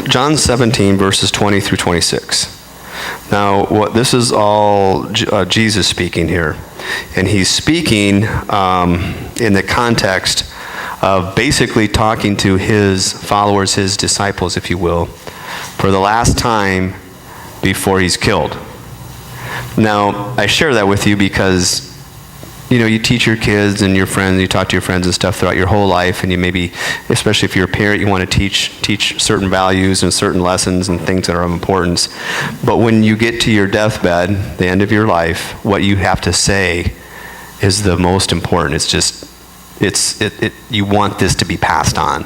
John 17, verses 20 through 26. Now, this is all Jesus speaking here. And he's speaking in the context of basically talking to his followers, his disciples, if you will, for the last time before he's killed. Now, I share that with you because, you teach your kids and your friends, you talk to your friends and stuff throughout your whole life, and you maybe, especially if you're a parent, you want to teach certain values and certain lessons and things that are of importance. But when you get to your deathbed, the end of your life, what you have to say is the most important. It's just, you want this to be passed on.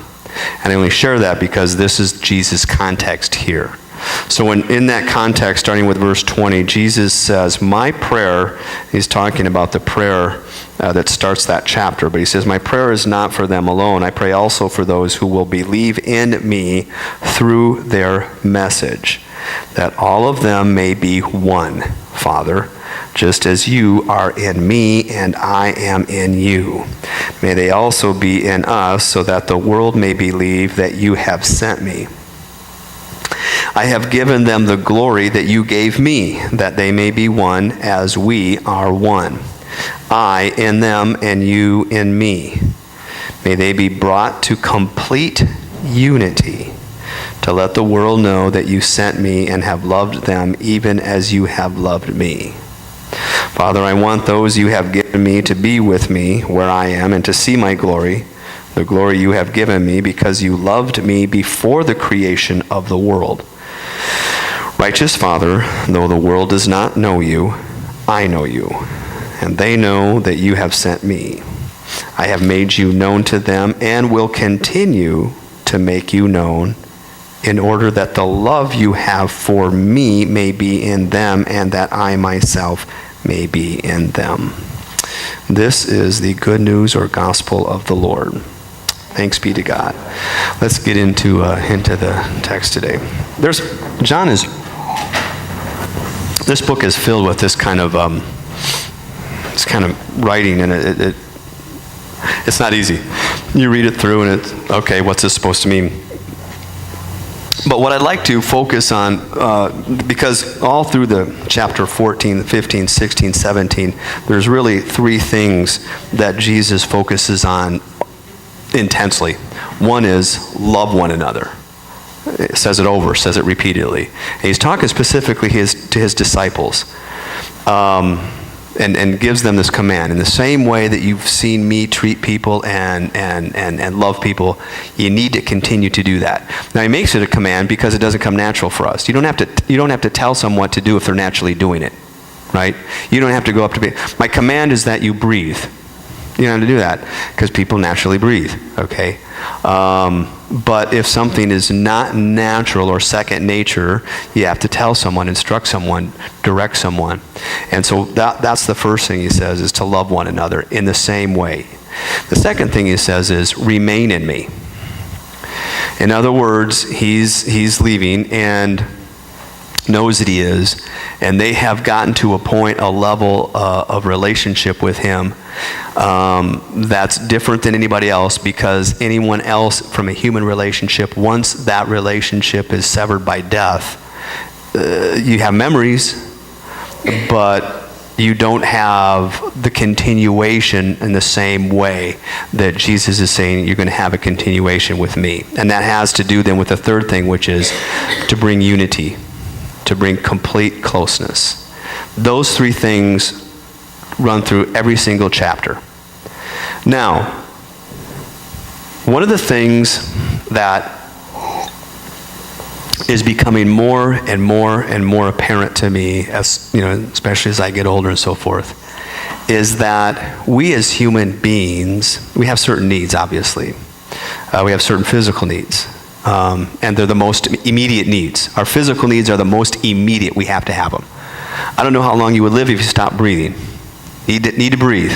And I only share that because this is Jesus' context here. So in that context, starting with verse 20, Jesus says, my prayer, he's talking about the prayer that starts that chapter, but he says, my prayer is not for them alone. I pray also for those who will believe in me through their message, that all of them may be one, Father, just as you are in me and I am in you. May they also be in us, so that the world may believe that you have sent me. I have given them the glory that you gave me, that they may be one as we are one. I in them and you in me. May they be brought to complete unity, to let the world know that you sent me and have loved them even as you have loved me. Father, I want those you have given me to be with me where I am and to see my glory, the glory you have given me because you loved me before the creation of the world. Righteous Father, though the world does not know you, I know you, and they know that you have sent me. I have made you known to them and will continue to make you known, in order that the love you have for me may be in them and that I myself may be in them. This is the good news or gospel of the Lord. Thanks be to God. Let's get into the text today. This book is filled with this kind of writing, and it's not easy. You read it through, and it's okay. What's this supposed to mean? But what I'd like to focus on, because all through the chapter 14, 15, 16, 17, there's really three things that Jesus focuses on intensely. One is love one another. It says it over, says it repeatedly. And he's talking specifically to his disciples, and gives them this command. In the same way that you've seen me treat people and love people, you need to continue to do that. Now he makes it a command because it doesn't come natural for us. You don't have to tell someone what to do if they're naturally doing it, right? You don't have to go up to me. My command is that you breathe. You don't have to do that because people naturally breathe, okay? But if something is not natural or second nature, you have to tell someone, instruct someone, direct someone. And so that's the first thing he says, is to love one another in the same way. The second thing he says is remain in me. In other words, he's leaving and knows that he is, and they have gotten to a level of relationship with him that's different than anybody else, because anyone else from a human relationship, once that relationship is severed by death, you have memories, but you don't have the continuation in the same way that Jesus is saying you're going to have a continuation with me. And that has to do then with the third thing, which is to bring unity, to bring complete closeness. Those three things run through every single chapter. Now, one of the things that is becoming more and more and more apparent to me, as especially as I get older and so forth, is that we as human beings, we have certain needs, obviously. We have certain physical needs. And they're the most immediate needs. Our physical needs are the most immediate. We have to have them. I don't know how long you would live if you stopped breathing. Need to breathe.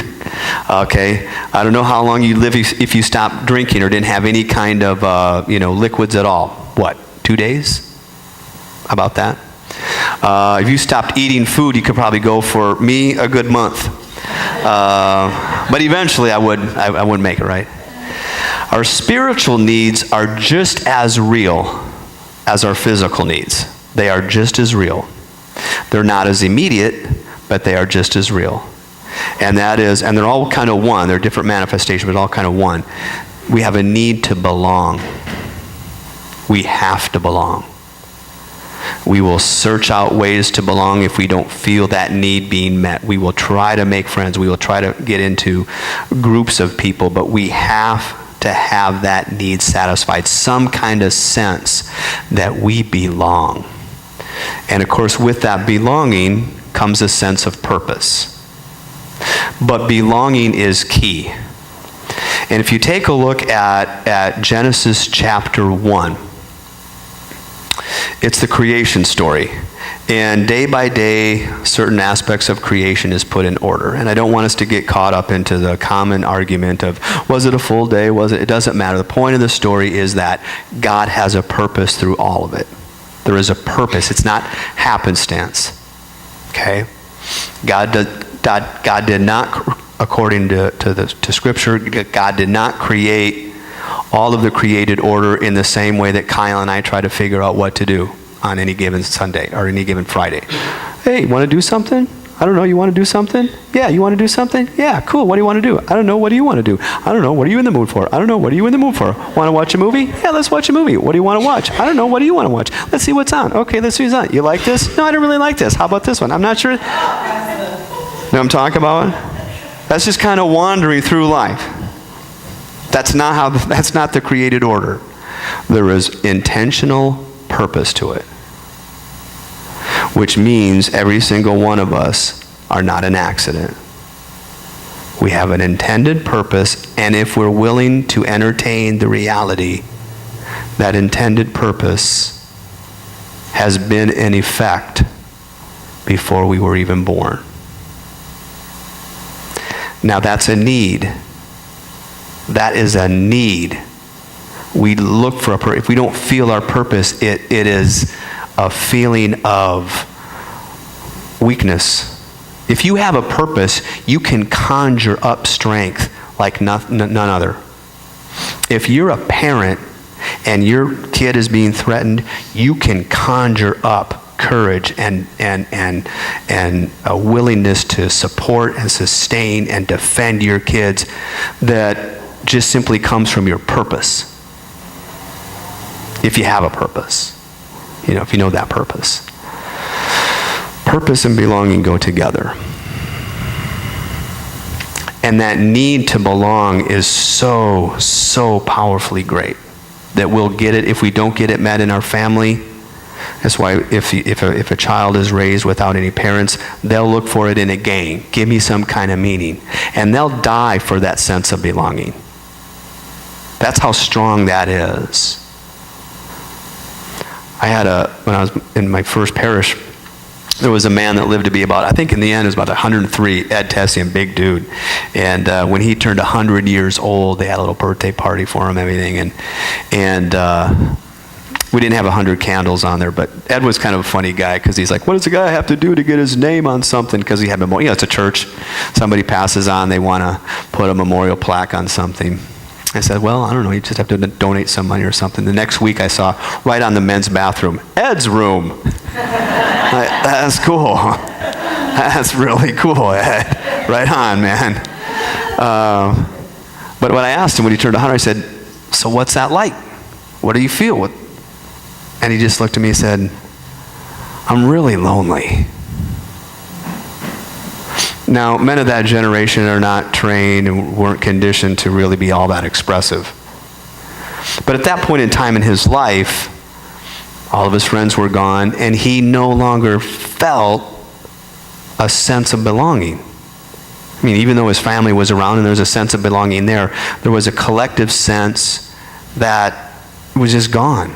Okay? I don't know how long you'd live if you stopped drinking or didn't have any kind of liquids at all. What, 2 days? How about that? If you stopped eating food, you could probably go, for me, a good month. But eventually I wouldn't make it, right? Our spiritual needs are just as real as our physical needs. They are just as real. They're not as immediate, but they are just as real. And they're all kind of one. They're different manifestations, but all kind of one. We have a need to belong. We have to belong. We will search out ways to belong if we don't feel that need being met. We will try to make friends. We will try to get into groups of people, but we have to have that need satisfied. Some kind of sense that we belong. And of course, with that belonging comes a sense of purpose. But belonging is key. And if you take a look at Genesis chapter 1, it's the creation story. And day by day, certain aspects of creation is put in order. And I don't want us to get caught up into the common argument of, was it a full day? It doesn't matter. The point of the story is that God has a purpose through all of it. There is a purpose. It's not happenstance. Okay? God did not, according to Scripture, God did not create all of the created order in the same way that Kyle and I try to figure out what to do on any given Sunday or any given Friday. Hey, you want to do something? I don't know. You want to do something? Yeah, you want to do something? Yeah, cool. What do you want to do? I don't know. What do you want to do? I don't know. What are you in the mood for? I don't know. What are you in the mood for? Want to watch a movie? Yeah, let's watch a movie. What do you want to watch? I don't know. What do you want to watch? Let's see what's on. Okay, let's see what's on. You like this? No, I don't really like this. How about this one? I'm not sure. You know what I'm talking about? That's just kind of wandering through life. That's not the created order. There is intentional purpose to it. Which means every single one of us are not an accident. We have an intended purpose, and if we're willing to entertain the reality, that intended purpose has been in effect before we were even born. Now that's a need. That is a need. We look for a purpose. If we don't feel our purpose, it is a feeling of weakness. If you have a purpose, you can conjure up strength like none other. If you're a parent and your kid is being threatened, you can conjure up courage and a willingness to support and sustain and defend your kids that just simply comes from your purpose. If you have a purpose. If you know that purpose. Purpose and belonging go together. And that need to belong is so, so powerfully great that we'll get it if we don't get it met in our family. That's why if a child is raised without any parents, they'll look for it in a gang. Give me some kind of meaning. And they'll die for that sense of belonging. That's how strong that is. When I was in my first parish, there was a man that lived to be about, I think in the end it was about 103, Ed Tessian, big dude. And when he turned 100 years old, they had a little birthday party for him, everything. And we didn't have 100 candles on there, but Ed was kind of a funny guy because he's like, what does a guy have to do to get his name on something? Because he had it's a church. Somebody passes on, they want to put a memorial plaque on something. I said, well, I don't know, you just have to donate some money or something. The next week I saw right on the men's bathroom, Ed's room. That's cool. That's really cool, Ed. Right on, man. But when I asked him when he turned 100, I said, so what's that like? What do you feel? And he just looked at me and said, I'm really lonely. Now, men of that generation are not trained and weren't conditioned to really be all that expressive. But at that point in time in his life, all of his friends were gone, and he no longer felt a sense of belonging. I mean, even though his family was around and there was a sense of belonging there was a collective sense that was just gone.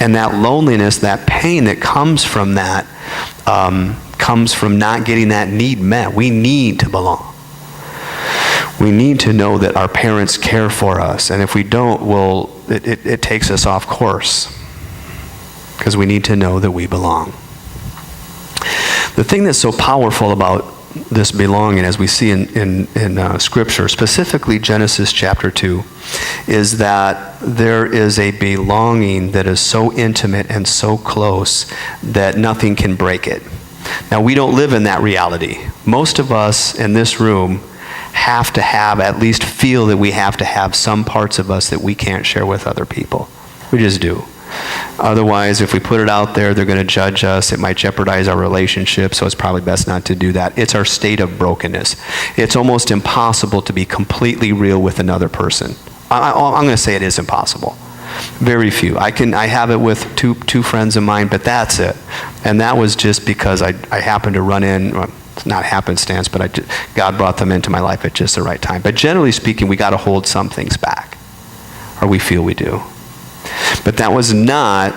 And that loneliness, that pain that comes from that, comes from not getting that need met. We need to belong. We need to know that our parents care for us. And if we don't, it takes us off course. Because we need to know that we belong. The thing that's so powerful about this belonging, as we see in Scripture, specifically Genesis chapter 2, is that there is a belonging that is so intimate and so close that nothing can break it. Now, we don't live in that reality. Most of us in this room have to have, at least feel that we have to have some parts of us that we can't share with other people. We just do. Otherwise, if we put it out there, they're going to judge us. It might jeopardize our relationship, so it's probably best not to do that. It's our state of brokenness. It's almost impossible to be completely real with another person. I'm going to say it is impossible. Very few. I have it with two friends of mine, but that's it. And that was just because I happened to run in, well, it's not happenstance, but God brought them into my life at just the right time. But generally speaking, we got to hold some things back, or we feel we do. But that was not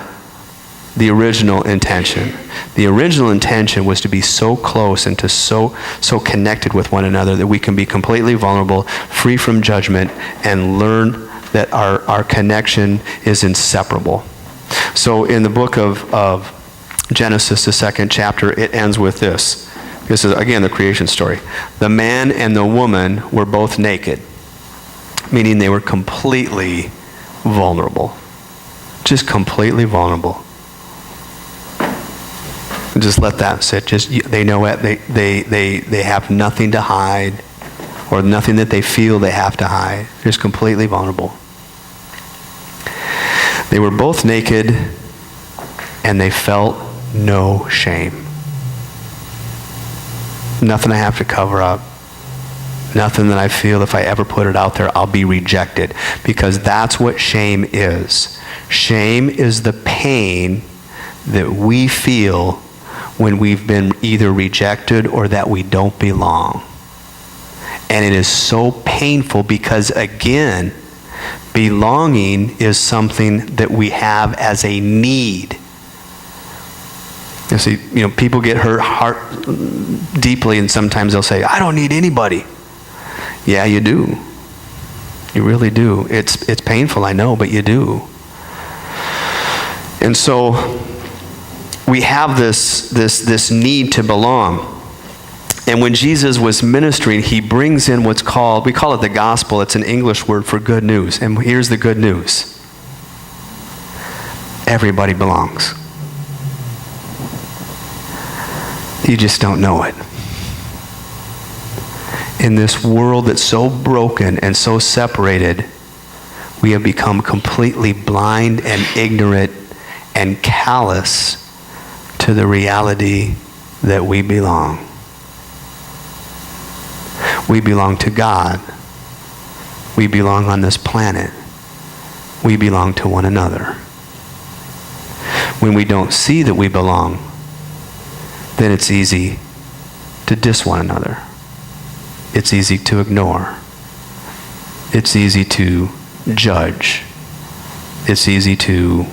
the original intention. The original intention was to be so close and to so connected with one another that we can be completely vulnerable, free from judgment, and learn that our connection is inseparable. So in the book of Genesis, the 2nd chapter, it ends with this. This is, again, the creation story. The man and the woman were both naked, meaning they were completely vulnerable. Just completely vulnerable. Just let that sit. Just, they know it. They have nothing to hide, or nothing that they feel they have to hide. Just completely vulnerable. They were both naked, and they felt no shame. Nothing I have to cover up. Nothing that I feel if I ever put it out there, I'll be rejected. Because that's what shame is. Shame is the pain that we feel when we've been either rejected or that we don't belong. And it is so painful because, again, belonging is something that we have as a need. You see, people get hurt deeply, and sometimes they'll say, I don't need anybody. Yeah, you do. You really do. It's painful, I know, but you do. And so we have this need to belong. And when Jesus was ministering, he brings in we call it the gospel. It's an English word for good news. And here's the good news. Everybody belongs. You just don't know it. In this world that's so broken and so separated, we have become completely blind and ignorant and callous to the reality that we belong. We belong to God. We belong on this planet. We belong to one another. When we don't see that we belong, then it's easy to diss one another. It's easy to ignore. It's easy to judge. It's easy to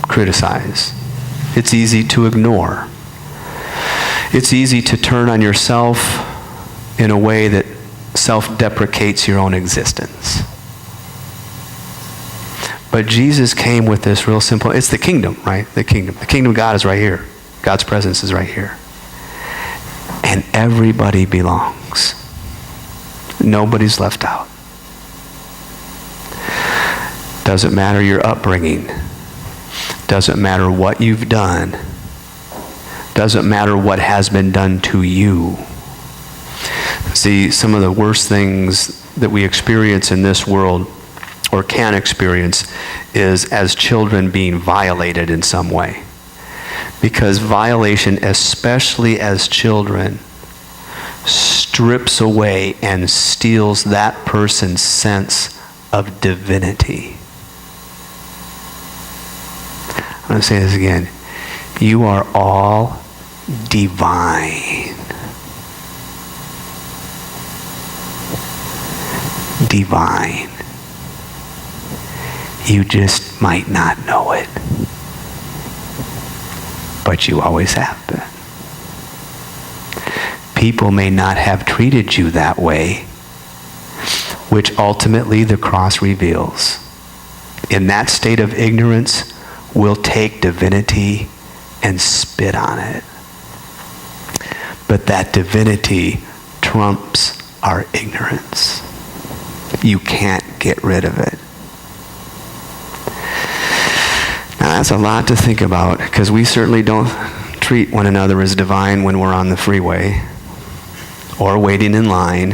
criticize. It's easy to ignore. It's easy to turn on yourself in a way that self-deprecates your own existence. But Jesus came with this real simple, it's the kingdom, right? The kingdom. The kingdom of God is right here. God's presence is right here. And everybody belongs. Nobody's left out. Doesn't matter your upbringing. Doesn't matter what you've done. Doesn't matter what has been done to you. See, some of the worst things that we experience in this world, or can experience, is as children being violated in some way. Because violation, especially as children, strips away and steals that person's sense of divinity. I'm going to say this again. You are all divine. Divine. You just might not know it. But you always have been. People may not have treated you that way, which ultimately the cross reveals. In that state of ignorance, we'll take divinity and spit on it. But that divinity trumps our ignorance. You can't get rid of it. Now that's a lot to think about, because we certainly don't treat one another as divine when we're on the freeway, or waiting in line,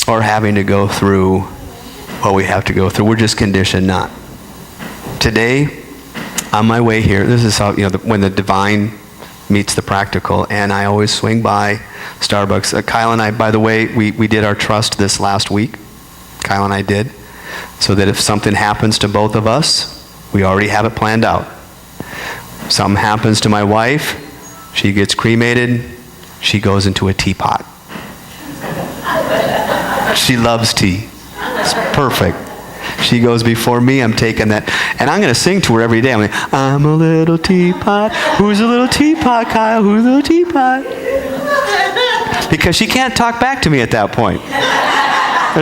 or having to go through what we have to go through. We're just conditioned not. Today, on my way here, this is how, when the divine meets the practical, and I always swing by Starbucks. Kyle and I, by the way, we did our trust this last week. Kyle and I did, so that if something happens to both of us, we already have it planned out. Something happens to my wife, she gets cremated, she goes into a teapot. She loves tea. It's perfect. She goes before me, I'm taking that. And I'm going to sing to her every day. I'm like, I'm a little teapot. Who's a little teapot, Kyle? Who's a little teapot? Because she can't talk back to me at that point.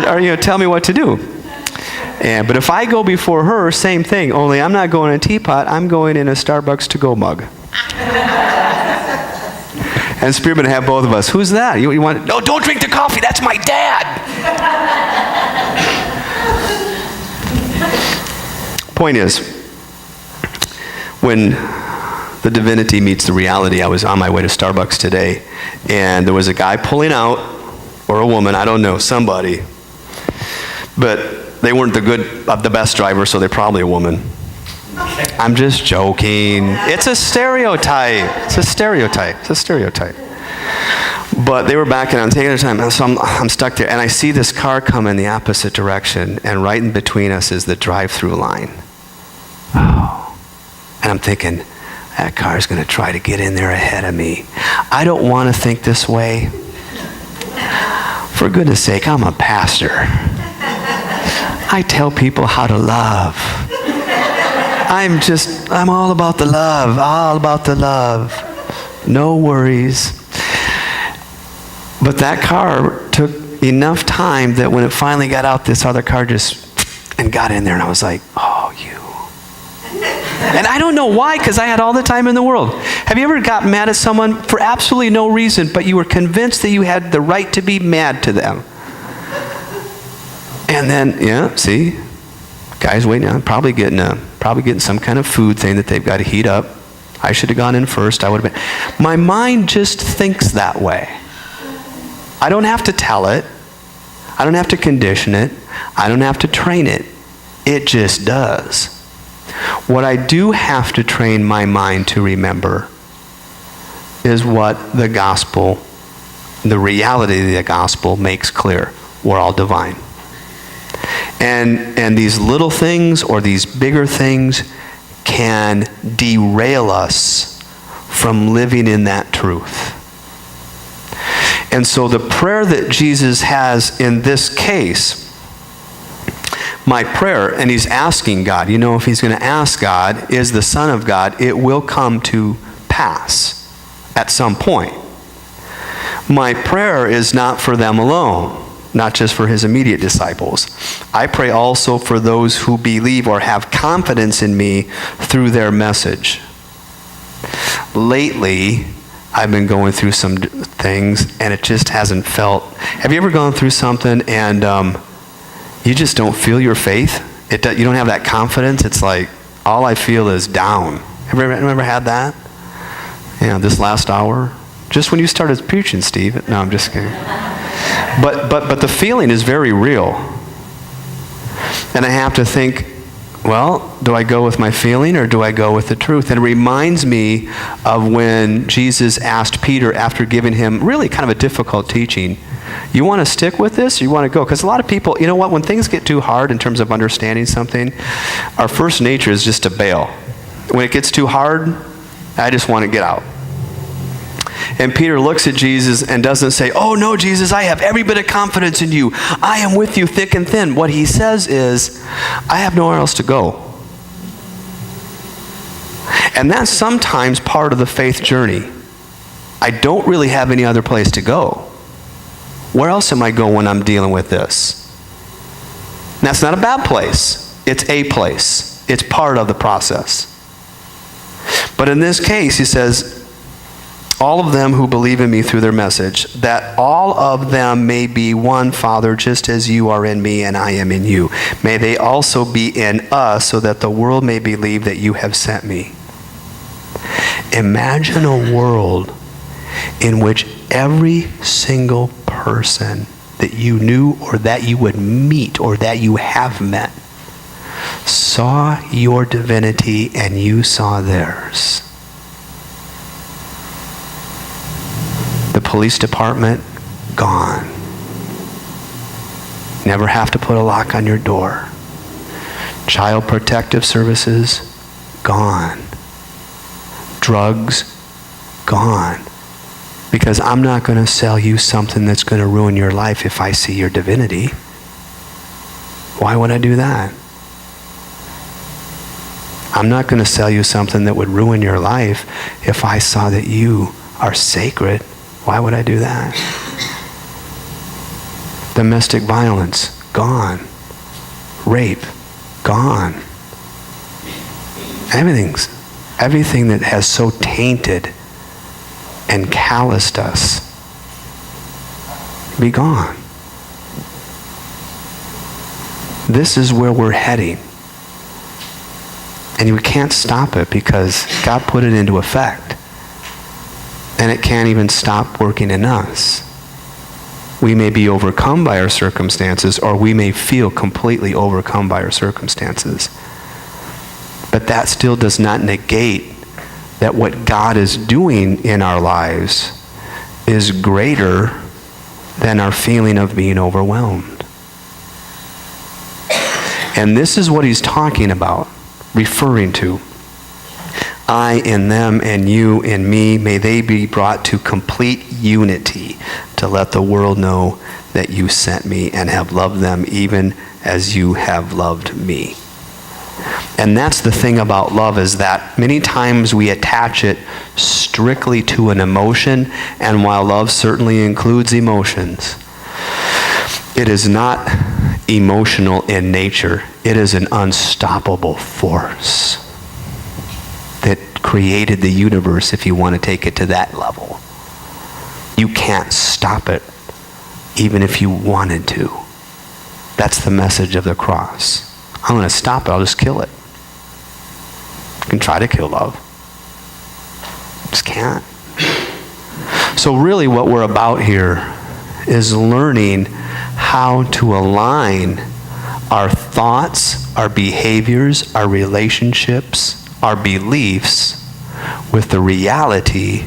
Or tell me what to do. But if I go before her, same thing. Only I'm not going in a teapot. I'm going in a Starbucks to-go mug. And Spirit going to have both of us. Who's that? You want? No, don't drink the coffee. That's my dad. Point is, when the divinity meets the reality, I was on my way to Starbucks today, and there was a guy pulling out, or a woman, I don't know, somebody, but they weren't the best driver, so they're probably a woman. I'm just joking. It's a stereotype. It's a stereotype. It's a stereotype. But they were backing out and taking their time, so I'm stuck there, and I see this car come in the opposite direction, and right in between us is the drive-through line. Oh. And I'm thinking, that car's going to try to get in there ahead of me. I don't want to think this way. For goodness sake, I'm a pastor. I tell people how to love. I'm all about the love, all about the love. No worries. But that car took enough time that when it finally got out, this other car and got in there, and I was like, oh, you. And I don't know why, because I had all the time in the world. Have you ever gotten mad at someone for absolutely no reason, but you were convinced that you had the right to be mad to them? And then, see, guy's waiting on, probably getting some kind of food thing that they've got to heat up. I should have gone in first. I would have been. My mind just thinks that way. I don't have to tell it. I don't have to condition it. I don't have to train it. It just does. What I do have to train my mind to remember is what the gospel, the reality of the gospel makes clear. We're all divine. And these little things or these bigger things can derail us from living in that truth. And so the prayer that Jesus has in this case, my prayer, and he's asking God, if he's going to ask God, is the Son of God, it will come to pass at some point. My prayer is not for them alone, not just for his immediate disciples. I pray also for those who believe or have confidence in me through their message. Lately, I've been going through some things, and it just hasn't felt. Have you ever gone through something and you just don't feel your faith? You don't have that confidence. It's like all I feel is down. Have you ever had that? This last hour, just when you started preaching, Steve. No, I'm just kidding. But the feeling is very real, and I have to think, well, do I go with my feeling or do I go with the truth? And it reminds me of when Jesus asked Peter after giving him really kind of a difficult teaching, you want to stick with this or you want to go? Because a lot of people, when things get too hard in terms of understanding something, our first nature is just to bail. When it gets too hard, I just want to get out. And Peter looks at Jesus and doesn't say, oh no, Jesus, I have every bit of confidence in you. I am with you thick and thin. What he says is, I have nowhere else to go. And that's sometimes part of the faith journey. I don't really have any other place to go. Where else am I going when I'm dealing with this? And that's not a bad place. It's a place. It's part of the process. But in this case, he says, all of them who believe in me through their message, that all of them may be one, Father, just as you are in me and I am in you. May they also be in us, so that the world may believe that you have sent me. Imagine a world in which every single person that you knew or that you would meet or that you have met saw your divinity and you saw theirs. The police department, gone. Never have to put a lock on your door. Child Protective Services, gone. Drugs, gone. Because I'm not going to sell you something that's going to ruin your life if I see your divinity. Why would I do that? I'm not going to sell you something that would ruin your life if I saw that you are sacred. Why would I do that? Domestic violence, gone. Rape, gone. Everything that has so tainted and calloused us, be gone. This is where we're heading. And we can't stop it because God put it into effect. And it can't even stop working in us. We may be overcome by our circumstances, or we may feel completely overcome by our circumstances. But that still does not negate that what God is doing in our lives is greater than our feeling of being overwhelmed. And this is what he's talking about, referring to. I in them and you in me, may they be brought to complete unity, to let the world know that you sent me and have loved them even as you have loved me. And that's the thing about love, is that many times we attach it strictly to an emotion, and while love certainly includes emotions, it is not emotional in nature. It is an unstoppable force that created the universe, if you want to take it to that level. You can't stop it, even if you wanted to. That's the message of the cross. I'm going to stop it, I'll just kill it. You can try to kill love. Just can't. So really what we're about here is learning how to align our thoughts, our behaviors, our relationships, our beliefs with the reality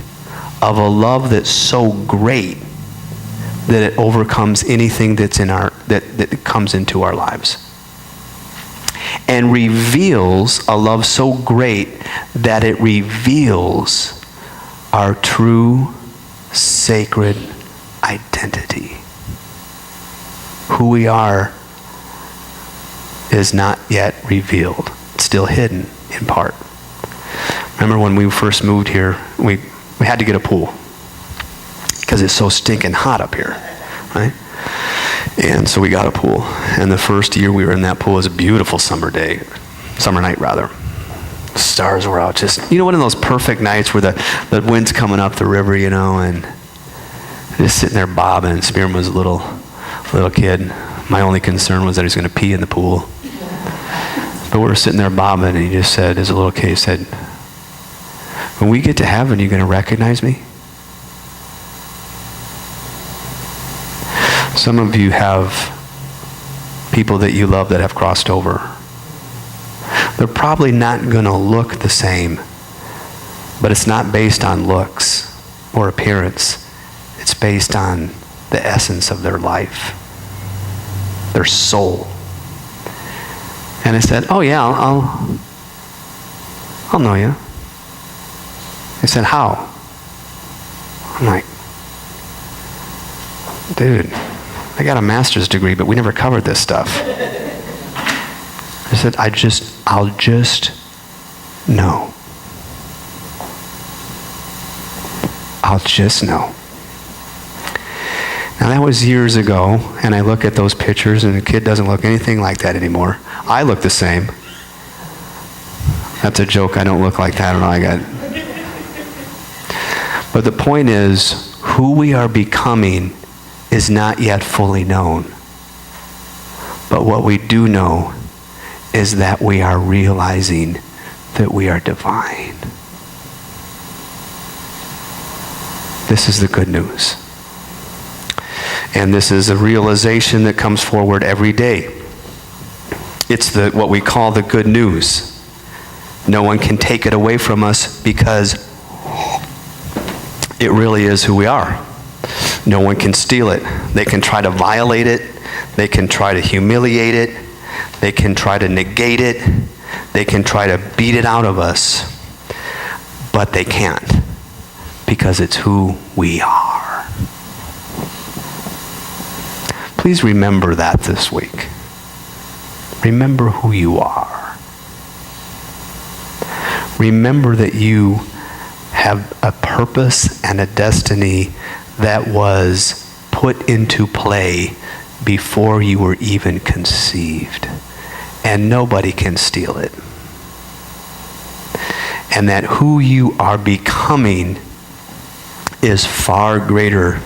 of a love that's so great that it overcomes anything that's in our that comes into our lives. And reveals a love so great that it reveals our true sacred identity. Who we are is not yet revealed. It's still hidden in part. Remember when we first moved here, we had to get a pool because it's so stinking hot up here, right? And so we got a pool. And the first year we were in that pool, it was a beautiful summer night rather. The stars were out, just, one of those perfect nights where the wind's coming up the river, and just sitting there bobbing. Spearman was a little kid. My only concern was that he was going to pee in the pool. But we were sitting there bobbing, and he just said, as a little kid, he said, when we get to heaven, you going to recognize me? Some of you have people that you love that have crossed over. They're probably not going to look the same, but it's not based on looks or appearance. It's based on the essence of their life, their soul. And I said, oh yeah, I'll know you. He said, how? I'm like, dude, I got a master's degree, but we never covered this stuff. I said, I'll just know. I'll just know. Now that was years ago, and I look at those pictures, and the kid doesn't look anything like that anymore. I look the same. That's a joke. I don't look like that. I don't know. But the point is, who we are becoming is not yet fully known. But what we do know is that we are realizing that we are divine. This is the good news. And this is a realization that comes forward every day. It's what we call the good news. No one can take it away from us because it really is who we are. No one can steal it. They can try to violate it. They can try to humiliate it. They can try to negate it. They can try to beat it out of us. But they can't, because it's who we are. Please remember that this week. Remember who you are. Remember that you have a purpose and a destiny that was put into play before you were even conceived. And nobody can steal it. And that who you are becoming is far greater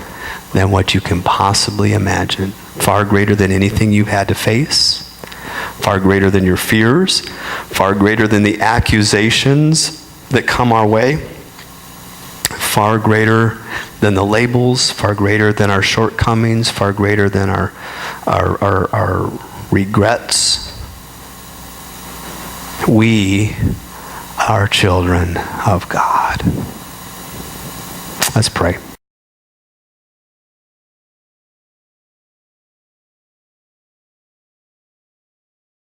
than what you can possibly imagine. Far greater than anything you've had to face. Far greater than your fears. Far greater than the accusations that come our way. Far greater than the labels. Far greater than our shortcomings. Far greater than our regrets. We are children of God. Let's pray.